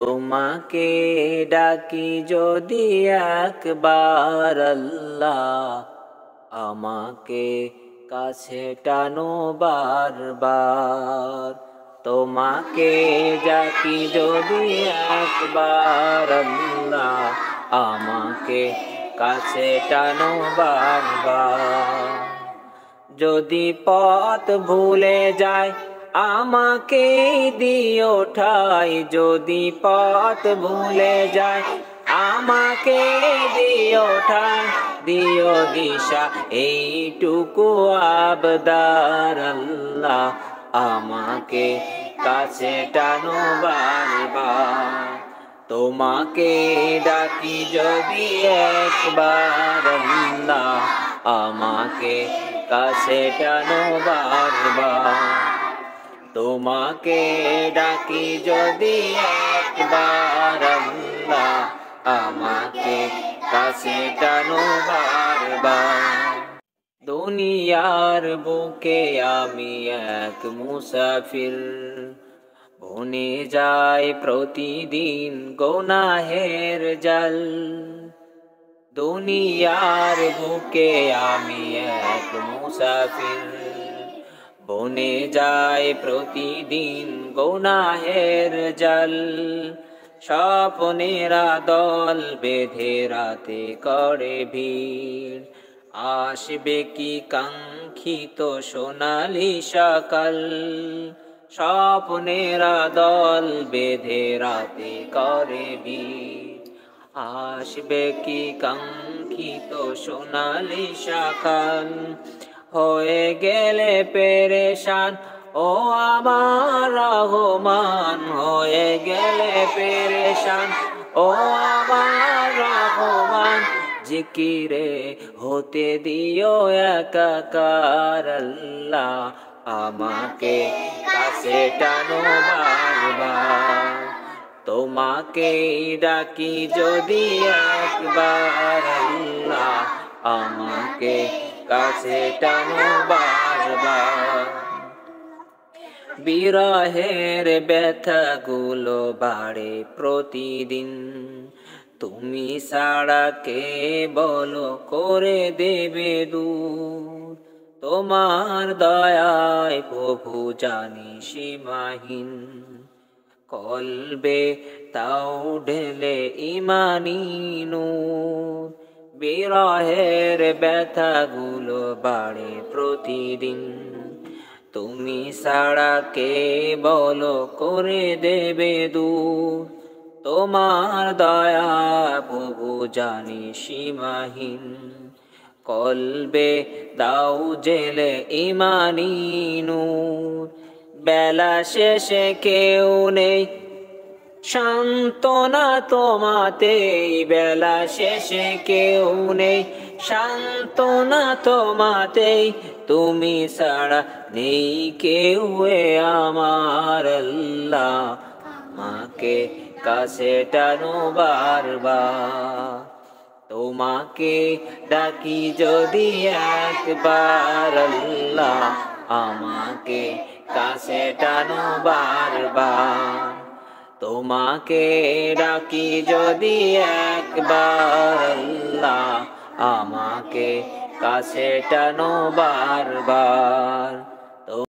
তোমাকে ডাকি যদি একবার আল্লাহ, আমাকে কাছে টানো বারবার। তোমাকে ডাকি যদি একবার আল্লাহ, আমাকে কাছে টানো বারবার। যদি পথ ভুলে যায় আমাকে দিও ঠাই, যদি পথ ভুলে যায় আমাকে দিও ঠাই, দিও দিশা এইটুকু আবদার আল্লাহ, আমাকে কাছে টানো বারবার। তোমাকে ডাকি যদি একবার আল্লাহ, আমাকে কাছে টানো বারবার। তোমাকে ডাকি যদি একবার আল্লাহ, আমাকে কাছে টানো বারবার। দুনিয়ার বুকে আমি এক মুসাফির, বনে যায় প্রতিদিন গুনাহের জাল। দুনিয়ার বুকে আমি এক মুসাফির, বনে যায় প্রতিদিন গুনাহের জাল। স্বপ্নেরা দল বেঁধে রাতে করে ভিড়, আসবে কি কাঙ্ক্ষিত সোনালি সকাল। স্বপ্নেরা দল বেঁধে রাতে করে ভিড়, আসবে কি কাঙ্ক্ষিত সোনালি সকাল। হয়ে গেলে পেরেশান ও আমার রহমান, হয়ে গেলে পেরেশান ও আমার রহমান। জিকিরে হতে দিও একাকার আল্লাহ, আমাকে কাছে টানো বারবার। তোমাকে ডাকি যদি একবার আল্লাহ, আমাকে কাছে টানো বারবার। বিরহের ব্যথাগুলো বাড়ে প্রতিদিন, তুমি ছাড়া কে বলো করে দেবে দূর। তোমার দয়ায় প্রভু জানি সীমাহীন, কলবে তাও ঢেলে ইমানি নূর। বিরহের ব্যথাগুলো বাড়ে প্রতিদিন, তুমি ছাড়া কে বলো করে দেবে দূর। তোমার দয়া প্রভু জানি সীমাহীন, কলবে দাও জেলে ইমানি নূর। বেলা শেষে কেউ নেই সান্ত্বনা তোমাতেই, বেলা শেষে কেউ নেই সান্ত্বনা তোমাতেই। তুমি ছাড়া নেই কেউ আমার আল্লাহ, আমাকে কাছে টানো বারবার। তোমাকে ডাকি যদি একবার আল্লাহ, আমাকে কাছে টানো বারবার। তোমাকে ডাকি যদি একবার আল্লাহ, আমাকে কাছে টানো বারবার।